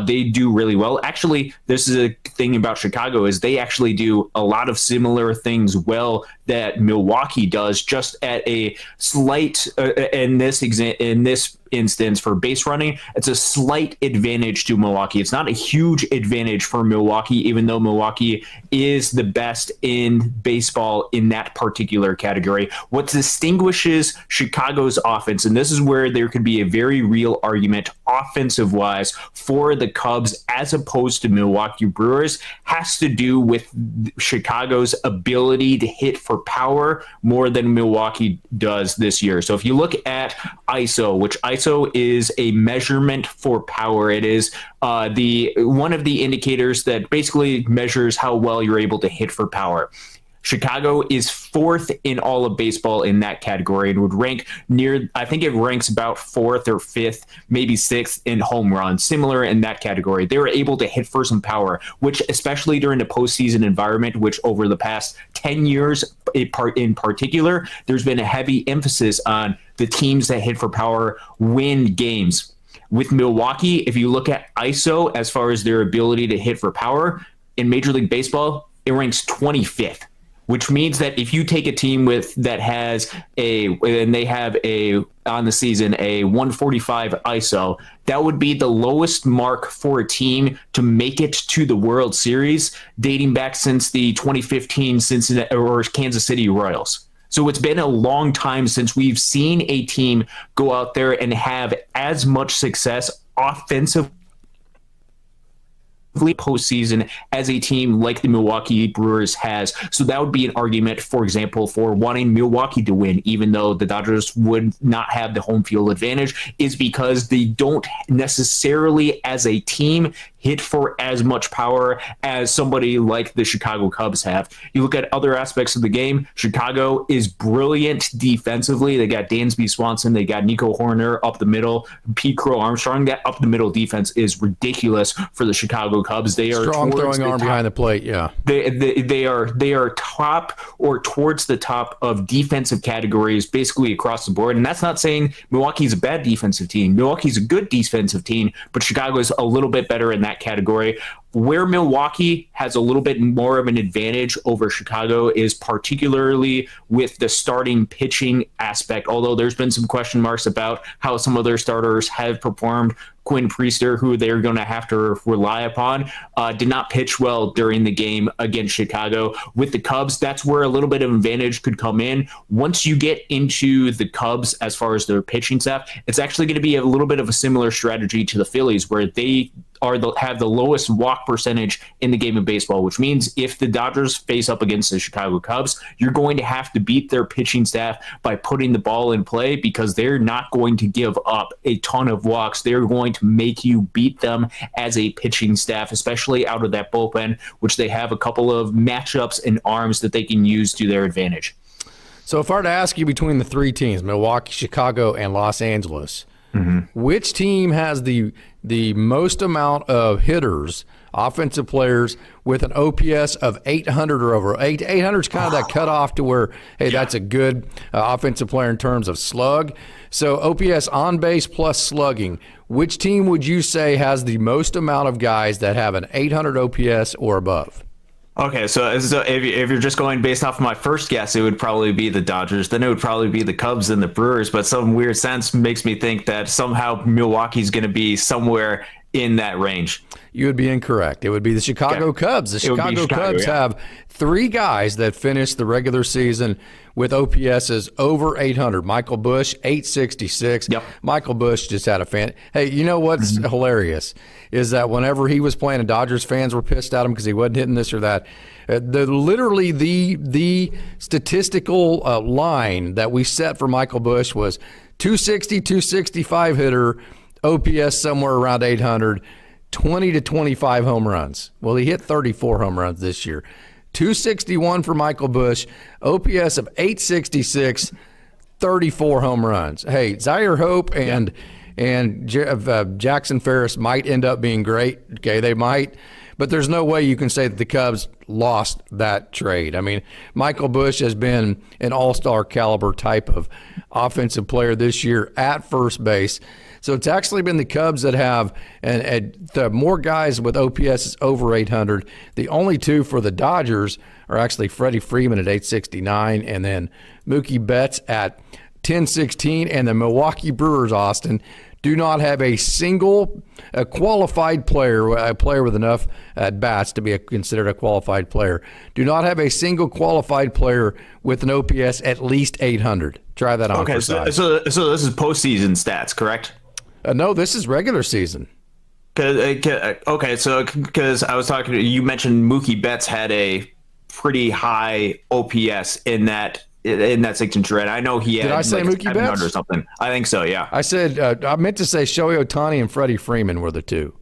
they do really well. Actually, this is a thing about Chicago is they actually do a lot of similar things well that Milwaukee does, just at a slight in this instance for base running, it's a slight advantage to Milwaukee. It's not a huge advantage for Milwaukee, even though Milwaukee is the best in baseball in that particular category. What distinguishes Chicago's offense, and this is where there could be a very real argument offensive-wise for the Cubs as opposed to Milwaukee Brewers, has to do with Chicago's ability to hit for power more than Milwaukee does this year. So if you look at ISO, which ISO is a measurement for power, it is the one of the indicators that basically measures how well you're able to hit for power. Chicago is fourth in all of baseball in that category and would rank near, I think it ranks about fourth or fifth, maybe sixth in home runs, similar in that category. They were able to hit for some power, which especially during the postseason environment, which over the past 10 years in particular, there's been a heavy emphasis on the teams that hit for power win games. With Milwaukee, if you look at ISO as far as their ability to hit for power in Major League Baseball, it ranks 25th. Which means that if you take a team that has and they have on the season a 145 ISO, that would be the lowest mark for a team to make it to the World Series dating back since the 2015 Cincinnati or Kansas City Royals. So it's been a long time since we've seen a team go out there and have as much success offensively postseason as a team like the Milwaukee Brewers has. So that would be an argument, for example, for wanting Milwaukee to win, even though the Dodgers would not have the home field advantage, is because they don't necessarily as a team hit for as much power as somebody like the Chicago Cubs have. You look at other aspects of the game, Chicago is brilliant defensively. They got Dansby Swanson, they got Nico Horner up the middle, Pete Crow Armstrong. That up the middle defense is ridiculous for the Chicago Cubs. They are strong throwing arm behind the plate. Yeah, they are top or towards the top of defensive categories basically across the board. And that's not saying Milwaukee's a bad defensive team. Milwaukee's a good defensive team, but Chicago is a little bit better in that category. Where Milwaukee has a little bit more of an advantage over Chicago is particularly with the starting pitching aspect, although there's been some question marks about how some of their starters have performed. Quinn Priester, who they're going to have to rely upon, did not pitch well during the game against Chicago. With the Cubs, that's where a little bit of advantage could come in. Once you get into the Cubs, as far as their pitching staff, it's actually going to be a little bit of a similar strategy to the Phillies, where they have the lowest walk percentage in the game of baseball, which means if the Dodgers face up against the Chicago Cubs, you're going to have to beat their pitching staff by putting the ball in play, because they're not going to give up a ton of walks. They're going to make you beat them as a pitching staff, especially out of that bullpen, which they have a couple of matchups and arms that they can use to their advantage. So if I were to ask you between the three teams, Milwaukee, Chicago, and Los Angeles, which team has the most amount of hitters, offensive players, with an OPS of 800 or over? 800 is kind of that cutoff to where, hey, that's a good offensive player in terms of slug. So OPS on base plus slugging. Which team would you say has the most amount of guys that have an 800 OPS or above? Okay, so if you're just going based off of my first guess, it would probably be the Dodgers. Then it would probably be the Cubs and the Brewers. But some weird sense makes me think that somehow Milwaukee's going to be somewhere in that range. You would be incorrect. It would be the Chicago Cubs. The Chicago Cubs have three guys that finished the regular season with OPSs over 800. Michael Busch, 866. Yep. Michael Busch just had a fan. Hey, you know what's hilarious is that whenever he was playing, and Dodgers fans were pissed at him because he wasn't hitting this or that. Literally the statistical line that we set for Michael Busch was 260, 265 hitter, OPS somewhere around 800, 20 to 25 home runs. Well, he hit 34 home runs this year. 261 for Michael Busch, OPS of 866, 34 home runs. Hey, Zaire Hope and Jackson Ferris might end up being great. Okay, they might. But there's no way you can say that the Cubs lost that trade. I mean, Michael Busch has been an all-star caliber type of offensive player this year at first base. So it's actually been the Cubs that have the more guys with OPS over 800. The only two for the Dodgers are actually Freddie Freeman at 869 and then Mookie Betts at 1016. And the Milwaukee Brewers, Austin, do not have a single qualified player, a player with enough at-bats to be considered a qualified player. Do not have a single qualified player with an OPS at least 800. Try that on. Okay, so this is postseason stats, correct? No, this is regular season. Okay, so because I was talking, you mentioned Mookie Betts had a pretty high OPS in that 6-inch red. I know he had. Did I say Mookie Betts or something? I think so. Yeah. I said I meant to say Shohei Ohtani and Freddie Freeman were the two.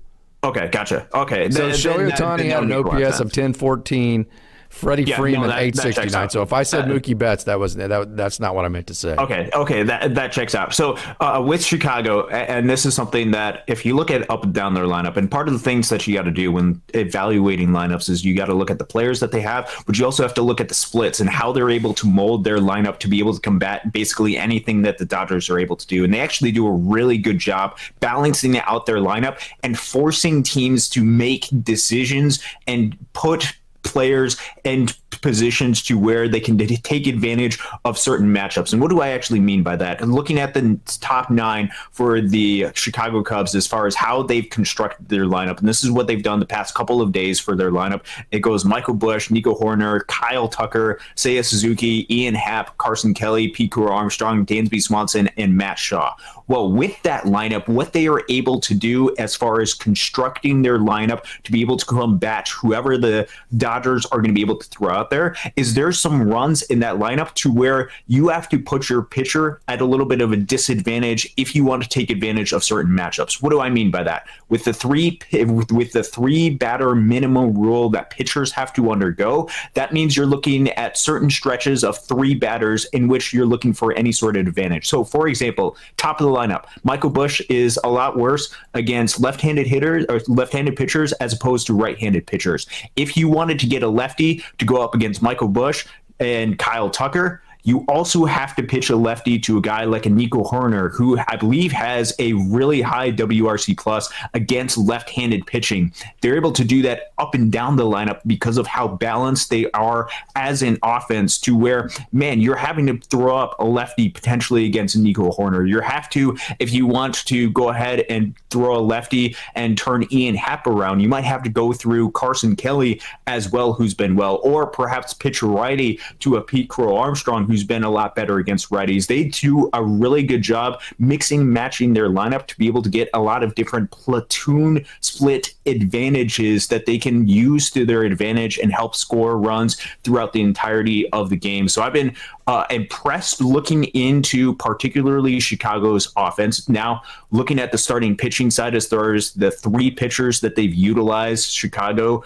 Okay, gotcha. Okay, so Shohei Ohtani had an OPS of 1014. Freddie Freeman, 869. So if I said Mookie Betts, that's not what I meant to say. Okay, that checks out. So with Chicago, and this is something that if you look at up and down their lineup, and part of the things that you got to do when evaluating lineups is you got to look at the players that they have, but you also have to look at the splits and how they're able to mold their lineup to be able to combat basically anything that the Dodgers are able to do. And they actually do a really good job balancing out their lineup and forcing teams to make decisions and put players and positions to where they can take advantage of certain matchups. And what do I actually mean by that? And looking at the top 9 for the Chicago Cubs as far as how they've constructed their lineup, and this is what they've done the past couple of days for their lineup. It goes Michael Busch, Nico Horner, Kyle Tucker, Seiya Suzuki, Ian Happ, Carson Kelly, Pete Crow Armstrong, Dansby Swanson, and Matt Shaw. Well, with that lineup, what they are able to do as far as constructing their lineup to be able to combat whoever the Dodgers are going to be able to throw out there is there's some runs in that lineup to where you have to put your pitcher at a little bit of a disadvantage if you want to take advantage of certain matchups. What do I mean by that? With the three batter minimum rule that pitchers have to undergo, that means you're looking at certain stretches of 3 batters in which you're looking for any sort of advantage. So, for example, top of the lineup, Michael Busch is a lot worse against left-handed hitters or left-handed pitchers as opposed to right-handed pitchers. If you wanted to get a lefty to go up against Michael Busch and Kyle Tucker, you also have to pitch a lefty to a guy like a Nico Horner, who I believe has a really high WRC plus against left-handed pitching. They're able to do that up and down the lineup because of how balanced they are as an offense, to where, man, you're having to throw up a lefty potentially against Nico Horner. You have to, if you want to go ahead and throw a lefty and turn Ian Happ around, you might have to go through Carson Kelly as well, who's been well, or perhaps pitch a righty to a Pete Crow Armstrong, who's been a lot better against righties. They do a really good job mixing, matching their lineup to be able to get a lot of different platoon split advantages that they can use to their advantage and help score runs throughout the entirety of the game. So I've been impressed looking into particularly Chicago's offense. Now, looking at the starting pitching side, as far as the three pitchers that they've utilized Chicago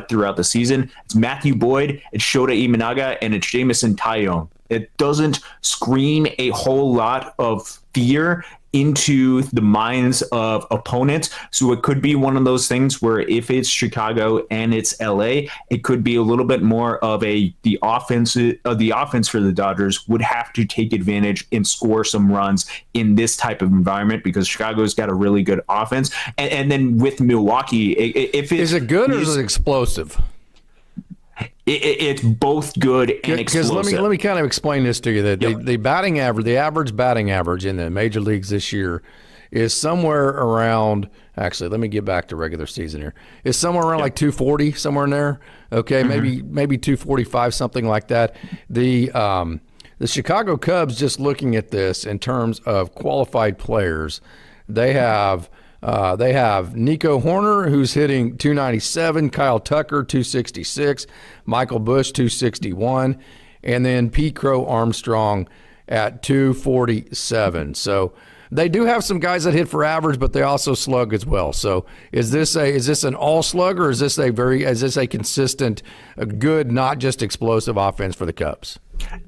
throughout the season, it's Matthew Boyd, it's Shota Imanaga, and it's Jameson Taillon. It doesn't scream a whole lot of fear into the minds of opponents. So it could be one of those things where if it's Chicago and it's LA, it could be a little bit more of the offense for the Dodgers would have to take advantage and score some runs in this type of environment, because Chicago's got a really good offense. And then with Milwaukee, is it good or is it explosive? It's both good and explosive. Because let me kind of explain this to you. That the batting average, the average batting average in the major leagues this year is somewhere around. Actually, let me get back to regular season here. It's somewhere around like 240, somewhere in there. Okay, maybe 245, something like that. The Chicago Cubs, just looking at this in terms of qualified players, they have Nico Horner, who's hitting 297, Kyle Tucker 266, Michael Busch 261, and then Pete Crow Armstrong at 247. So they do have some guys that hit for average, but they also slug as well. So is this an all slugger, or is this a consistent, a good, not just explosive offense for the Cubs?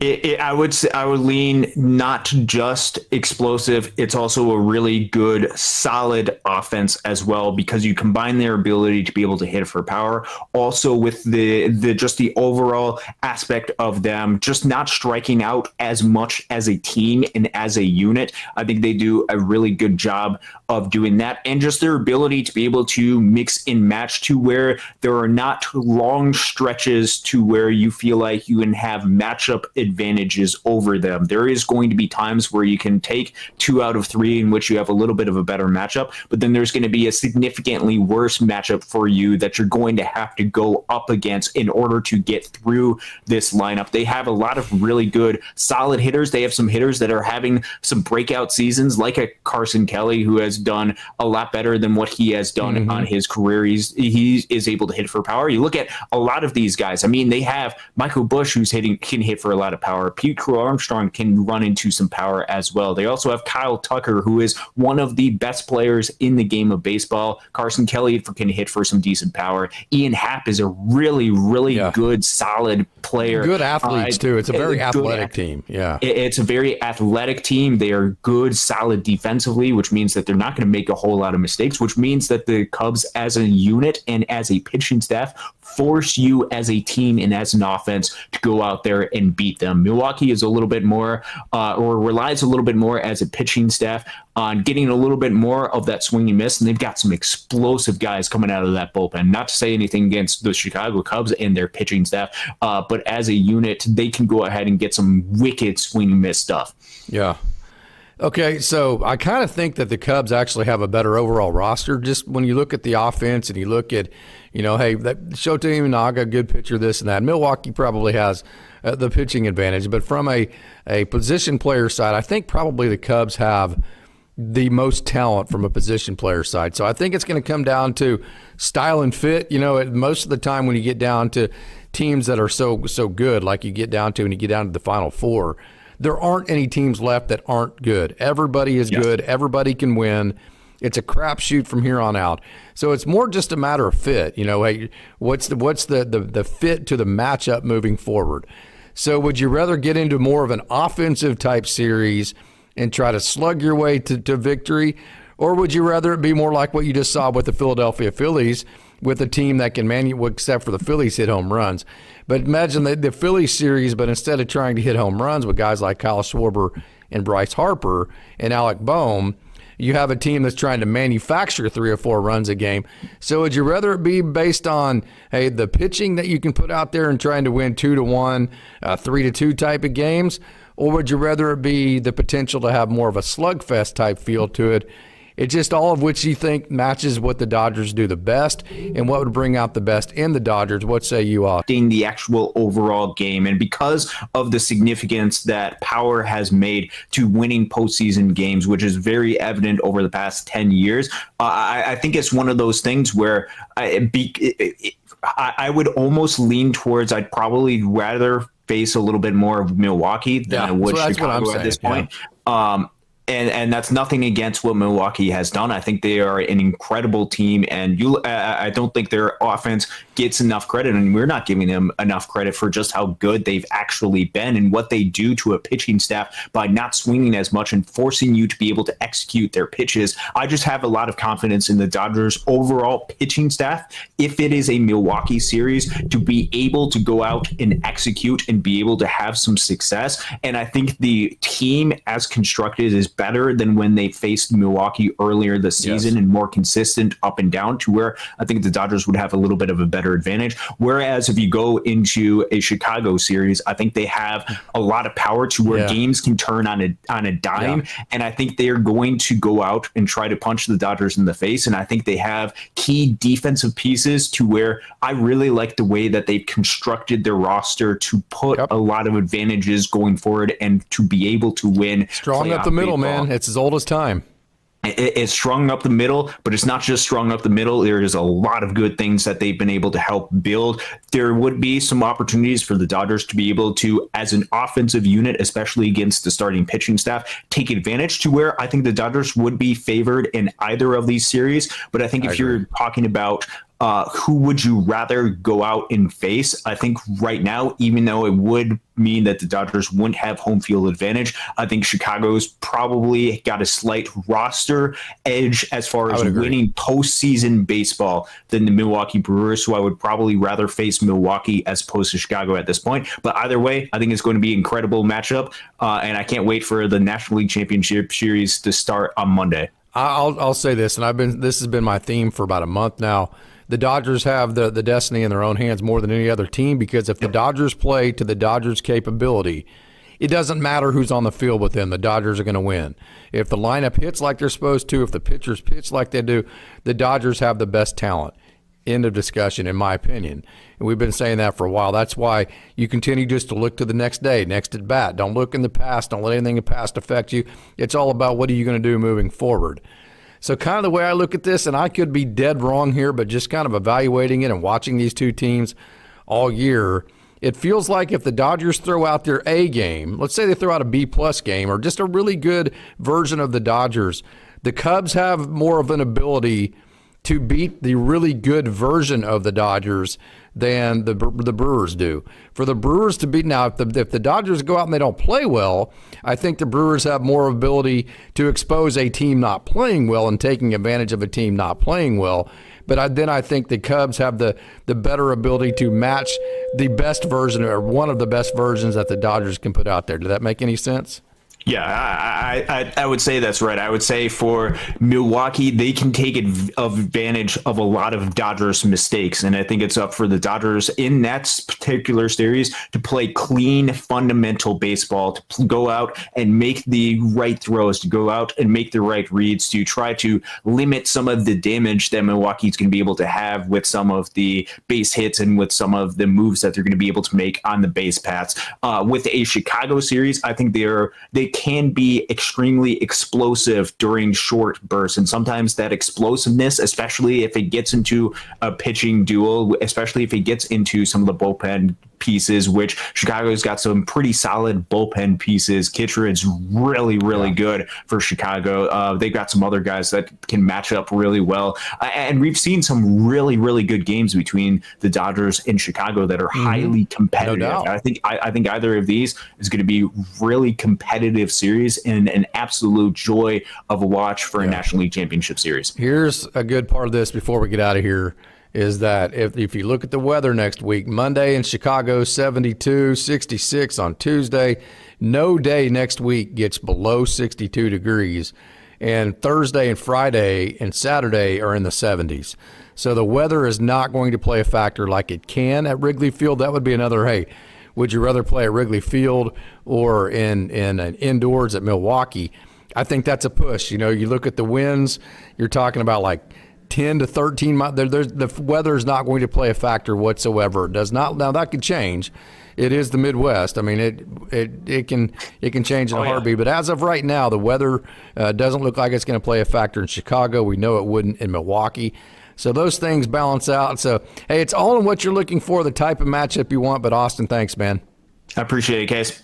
I would lean not just explosive. It's also a really good, solid offense as well, because you combine their ability to be able to hit for power, also with the overall aspect of them just not striking out as much as a team and as a unit. I think they do a really good job of doing that, and just their ability to be able to mix and match to where there are not long stretches to where you feel like you can have matchup advantages over them. There is going to be times where you can take 2 out of 3 in which you have a little bit of a better matchup, but then there's going to be a significantly worse matchup for you that you're going to have to go up against in order to get through this lineup. They have a lot of really good, solid hitters. They have some hitters that are having some breakout seasons, like a Carson Kelly, who has done a lot better than what he has done on his career. He is able to hit for power. You look at a lot of these guys. I mean, they have Michael Busch, who's can hit for a lot of power. Pete Crow Armstrong can run into some power as well. They also have Kyle Tucker, who is one of the best players in the game of baseball. Carson Kelly can hit for some decent power. Ian Happ is a really, really good, solid player. Good athletes, too. It's a very athletic team. Yeah. It's a very athletic team. They are good, solid defensively, which means that they're not going to make a whole lot of mistakes, which means that the Cubs as a unit and as a pitching staff force you as a team and as an offense to go out there and beat them. Milwaukee is a little bit more, or relies a little bit more as a pitching staff on getting a little bit more of that swing and miss, and they've got some explosive guys coming out of that bullpen. Not to say anything against the Chicago Cubs and their pitching staff, but as a unit, they can go ahead and get some wicked swing and miss stuff. Yeah. Okay, so I kind of think that the Cubs actually have a better overall roster. Just when you look at the offense and you look at, hey, that Shota Imanaga, good pitcher, this and that. Milwaukee probably has the pitching advantage, but from a position player side, I think probably the Cubs have the most talent from a position player side. So I think it's going to come down to style and fit. Most of the time when you get down to teams that are so good, like you get down to when you get down to the Final Four, there aren't any teams left that aren't good. Everybody is good. Everybody can win. It's a crapshoot from here on out. So it's more just a matter of fit. Hey, what's the fit to the matchup moving forward? So would you rather get into more of an offensive type series and try to slug your way to victory, or would you rather it be more like what you just saw with the Philadelphia Phillies, with a team that can except for the Phillies hit home runs. But imagine the Phillies series, but instead of trying to hit home runs with guys like Kyle Schwarber and Bryce Harper and Alec Boehm, you have a team that's trying to manufacture 3 or 4 runs a game. So would you rather it be based on, hey, the pitching that you can put out there and trying to win 2-1, 3-2 type of games, or would you rather it be the potential to have more of a slugfest type feel to it? It's just all of which you think matches what the Dodgers do the best and what would bring out the best in the Dodgers. What say you all? The actual overall game, and because of the significance that power has made to winning postseason games, which is very evident over the past 10 years, I think it's one of those things where I would almost lean towards I'd probably rather face a little bit more of Milwaukee than I would Chicago at this point. Yeah. And that's nothing against what Milwaukee has done. I think they are an incredible team, and I don't think their offense gets enough credit, and we're not giving them enough credit for just how good they've actually been and what they do to a pitching staff by not swinging as much and forcing you to be able to execute their pitches. I just have a lot of confidence in the Dodgers' overall pitching staff, if it is a Milwaukee series, to be able to go out and execute and be able to have some success. And I think the team as constructed is better than when they faced Milwaukee earlier this season, and more consistent up and down, to where I think the Dodgers would have a little bit of a better advantage. Whereas if you go into a Chicago series, I think they have a lot of power to where games can turn on a dime. And I think they are going to go out and try to punch the Dodgers in the face. And I think they have key defensive pieces to where I really like the way that they've constructed their roster to put a lot of advantages going forward and to be able to win. Strong up the middle, man. It's as old as time. It's strung up the middle, but it's not just strung up the middle. There is a lot of good things that they've been able to help build. There would be some opportunities for the Dodgers to be able to, as an offensive unit, especially against the starting pitching staff, take advantage, to where I think the Dodgers would be favored in either of these series. But I think if you're talking about who would you rather go out and face, I think right now, even though it would mean that the Dodgers wouldn't have home field advantage, I think Chicago's probably got a slight roster edge as far as winning postseason baseball than the Milwaukee Brewers. So I would probably rather face Milwaukee as opposed to Chicago at this point. But either way, I think it's going to be an incredible matchup, and I can't wait for the National League Championship Series to start on Monday. I'll say this, and this has been my theme for about a month now. The Dodgers have the destiny in their own hands more than any other team, because if the Dodgers play to the Dodgers' capability, it doesn't matter who's on the field with them. The Dodgers are going to win. If the lineup hits like they're supposed to, if the pitchers pitch like they do, the Dodgers have the best talent. End of discussion, in my opinion. And we've been saying that for a while. That's why you continue just to look to the next day, next at bat. Don't look in the past. Don't let anything in the past affect you. It's all about what are you going to do moving forward. So kind of the way I look at this, and I could be dead wrong here, but just kind of evaluating it and watching these two teams all year, it feels like if the Dodgers throw out their A game, let's say they throw out a B-plus game or just a really good version of the Dodgers, the Cubs have more of an ability to beat the really good version of the Dodgers than the Brewers do. For the Brewers to beat, now if the Dodgers go out and they don't play well, I think the Brewers have more ability to expose a team not playing well and taking advantage of a team not playing well. But then I think the Cubs have the better ability to match the best version, or one of the best versions that the Dodgers can put out there. Does that make any sense? Yeah, I would say that's right. I would say for Milwaukee, they can take advantage of a lot of Dodgers mistakes. And I think it's up for the Dodgers in that particular series to play clean, fundamental baseball, to go out and make the right throws, to go out and make the right reads, to try to limit some of the damage that Milwaukee's going to be able to have with some of the base hits and with some of the moves that they're going to be able to make on the base paths. With a Chicago series, I think they can be extremely explosive during short bursts. And sometimes that explosiveness, especially if it gets into a pitching duel, especially if it gets into some of the bullpen pieces, which Chicago's got some pretty solid bullpen pieces. Kitcherid's really good for Chicago. They've got some other guys that can match up really well. And we've seen some really good games between the Dodgers and Chicago that are highly competitive. No doubt. I think either of these is going to be really competitive series and an absolute joy of a watch for a National League Championship Series. Here's a good part of this before we get out of here. is that if you look at the weather next week, Monday in Chicago, 72, 66 on Tuesday. No day next week gets below 62 degrees. And Thursday and Friday and Saturday are in the 70s. So the weather is not going to play a factor like it can at Wrigley Field. That would be another, hey, would you rather play at Wrigley Field or in an indoors at Milwaukee? I think that's a push. You look at the winds, you're talking about like 10 to 13 miles. The weather is not going to play a factor whatsoever. It does not. Now, that could change. It is the Midwest. I mean, it can change in a heartbeat. But as of right now, the weather doesn't look like it's going to play a factor in Chicago. We know it wouldn't in Milwaukee. So those things balance out. So, hey, it's all in what you're looking for, the type of matchup you want. But, Austin, thanks, man. I appreciate it, Case.